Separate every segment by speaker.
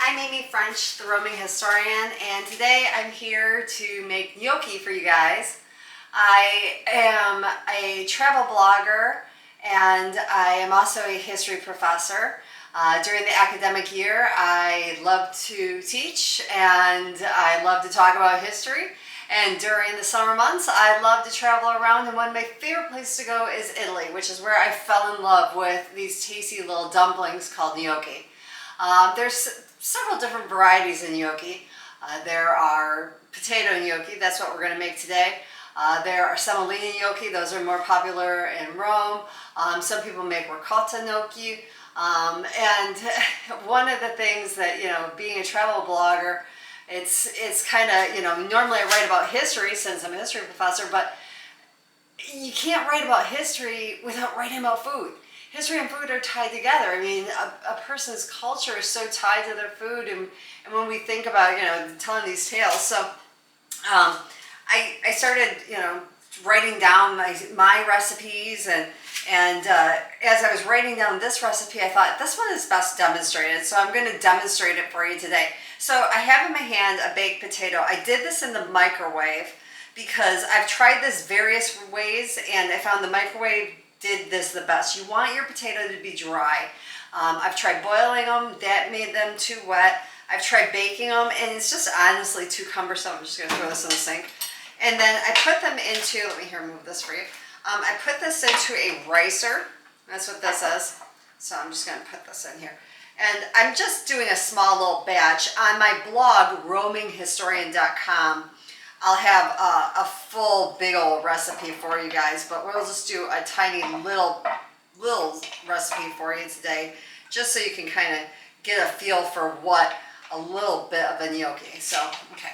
Speaker 1: I'm Amy French, the roaming historian, and today I'm here to make gnocchi for you guys. I am a travel blogger and I am also a history professor. During the academic year, I love to teach and I love to talk about history. And during the summer months, I love to travel around, and one of my favorite places to go is Italy, which is where I fell in love with these tasty little dumplings called gnocchi. There's several different varieties of gnocchi. There are potato gnocchi, that's what we're going to make today. There are semolina gnocchi, those are more popular in Rome. Some people make ricotta gnocchi. And one of the things that, being a travel blogger, it's kind of, normally I write about history since I'm a history professor, but you can't write about history without writing about food. History and food are tied together. I mean, a person's culture is so tied to their food, and when we think about, telling these tales. So I started, writing down my recipes, and as I was writing down this recipe, I thought this one is best demonstrated, so I'm going to demonstrate it for you today. So I have in my hand a baked potato. I did this in the microwave because I've tried this various ways, and I found the microwave did this the best. You want your potato to be dry. I've tried boiling them, that made them too wet. I've tried baking them, and it's just honestly too cumbersome. I'm just going to throw this in the sink. And then I put them into, let me here move this for you. I put this into a ricer. That's what this is. So I'm just going to put this in here. And I'm just doing a small little batch. On my blog, roaminghistorian.com, I'll have a full big old recipe for you guys, but we'll just do a tiny little recipe for you today, just so you can kind of get a feel for what a little bit of a gnocchi. So, okay,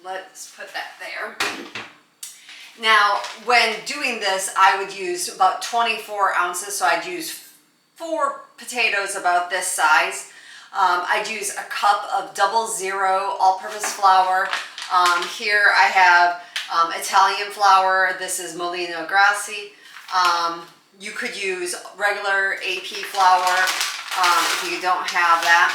Speaker 1: let's put that there. Now, when doing this, I would use about 24 ounces, so I'd use 4 potatoes about this size. I'd use a cup of 00 all-purpose flour. Here I have Italian flour. This is Molino Grassi. You could use regular AP flour if you don't have that.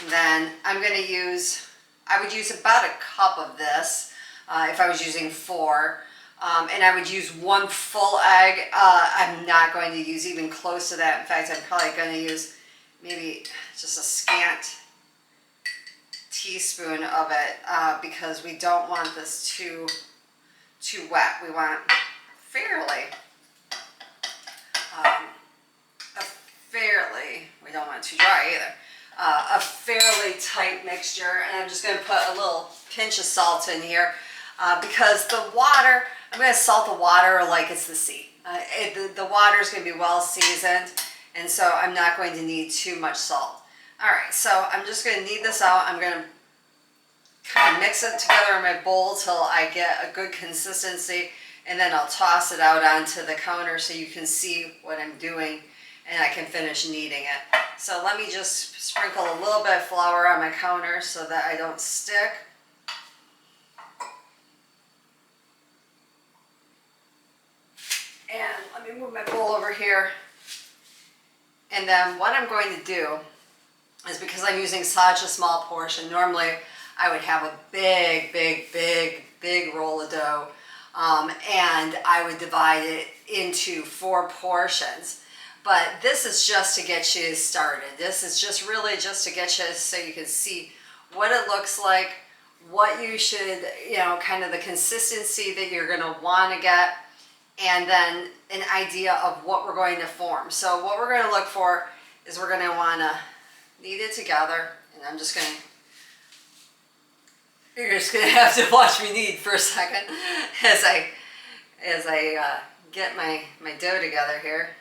Speaker 1: And then I'm going to use, I would use about a cup of this if I was using 4. And I would use 1 full egg. I'm not going to use even close to that. In fact, I'm probably going to use maybe just a scant teaspoon of it because we don't want this too wet. We want we don't want it too dry either. A fairly tight mixture, and I'm just going to put a little pinch of salt in here because the water, I'm going to salt the water like it's the sea. The water is going to be well seasoned, and so I'm not going to need too much salt. All right, so I'm just going to knead this out. I'm going to kind of mix it together in my bowl till I get a good consistency, and then I'll toss it out onto the counter so you can see what I'm doing, and I can finish kneading it. So let me just sprinkle a little bit of flour on my counter so that I don't stick. And let me move my bowl over here. And then what I'm going to do is, because I'm using such a small portion, normally I would have a big roll of dough, and I would divide it into 4 portions. But this is just to get you started. This is just really just to get you so you can see what it looks like, what you should, kind of the consistency that you're going to want to get, and then an idea of what we're going to form. So what we're going to look for is we're going to want to knead it together, and I'm just going to, you're just going to have to watch me knead for a second as I get my dough together here.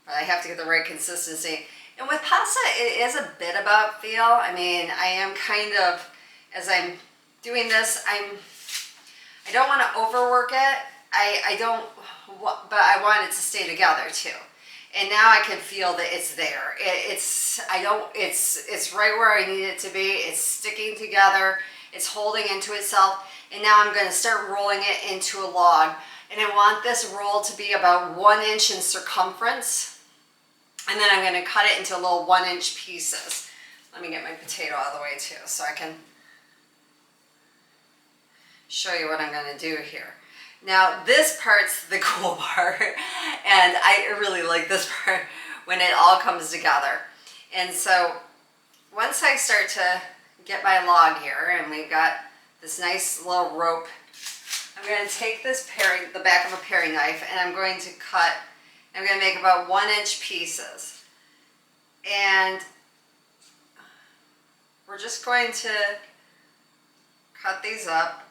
Speaker 1: But I have to get the right consistency. And with pasta, it is a bit about feel. I mean, I am kind of, as I'm doing this, I don't want to overwork it. But I want it to stay together too. And now I can feel that it's there. It's right where I need it to be. It's sticking together. It's holding into itself. And now I'm going to start rolling it into a log. And I want this roll to be about 1 inch in circumference. And then I'm going to cut it into little 1-inch pieces. Let me get my potato out of the way too so I can show you what I'm going to do here. Now this part's the cool part, and I really like this part when it all comes together. And so once I start to get my log here, and we've got this nice little rope, I'm going to take this the back of a paring knife, and I'm going to cut. I'm going to make about 1-inch pieces, and we're just going to cut these up.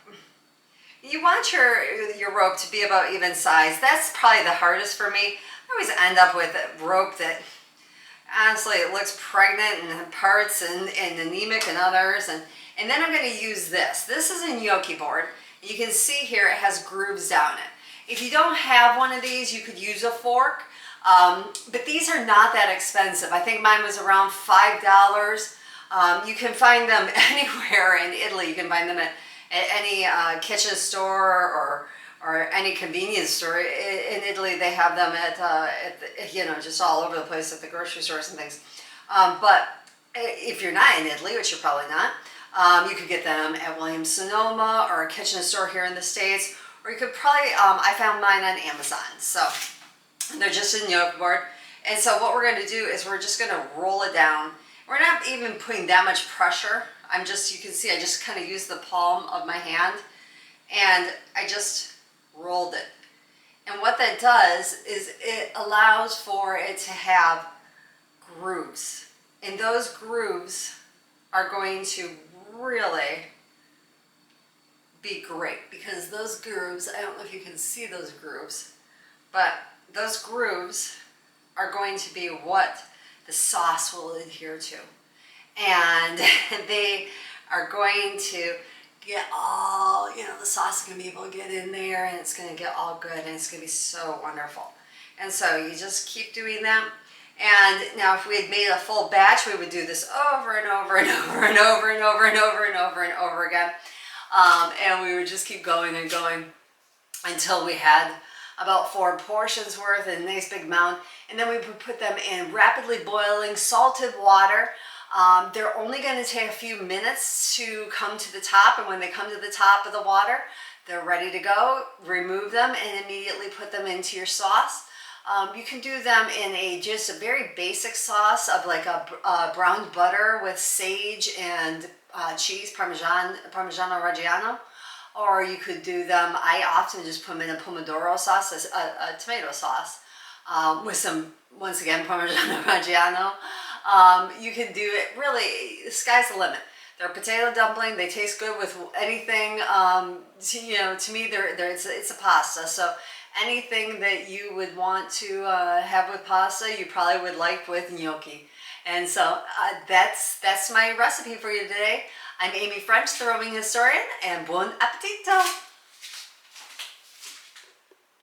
Speaker 1: You want your rope to be about even size. That's probably the hardest for me. I always end up with a rope that honestly it looks pregnant in parts and anemic in others. And then I'm going to use this. This is a gnocchi board. You can see here it has grooves down it. If you don't have one of these, you could use a fork. But these are not that expensive. I think mine was around $5. You can find them anywhere in Italy. You can find them at any kitchen store or any convenience store. In Italy, they have them at just all over the place at the grocery stores and things. But if you're not in Italy, which you're probably not, you could get them at Williams Sonoma or a kitchen store here in the States, or you could probably, I found mine on Amazon. So they're just a gnocchi board. And so what we're going to do is we're just going to roll it down. We're not even putting that much pressure. You can see I just kind of used the palm of my hand and I just rolled it. And what that does is it allows for it to have grooves. And those grooves are going to really be great because those grooves, I don't know if you can see those grooves, but those grooves are going to be what the sauce will adhere to. And they are going to get all, the sauce is going to be able to get in there and it's going to get all good and it's going to be so wonderful. And so you just keep doing them. And now if we had made a full batch, we would do this over and over and over and over and over and over and over and over again. And we would just keep going and going until we had about 4 portions worth in a nice big mound. And then we would put them in rapidly boiling salted water. They're only going to take a few minutes to come to the top, and when they come to the top of the water, they're ready to go. Remove them and immediately put them into your sauce. You can do them in just a very basic sauce of like a browned butter with sage and cheese, Parmesan Reggiano. Or you could do them, I often just put them in a pomodoro sauce, a tomato sauce, with some, once again, Parmesan Reggiano. You can do it really, the sky's the limit. They're a potato dumpling. They taste good with anything. To me, it's a pasta. So anything that you would want to have with pasta, you probably would like with gnocchi. And so that's my recipe for you today. I'm Amy French, the roving historian, and buon appetito!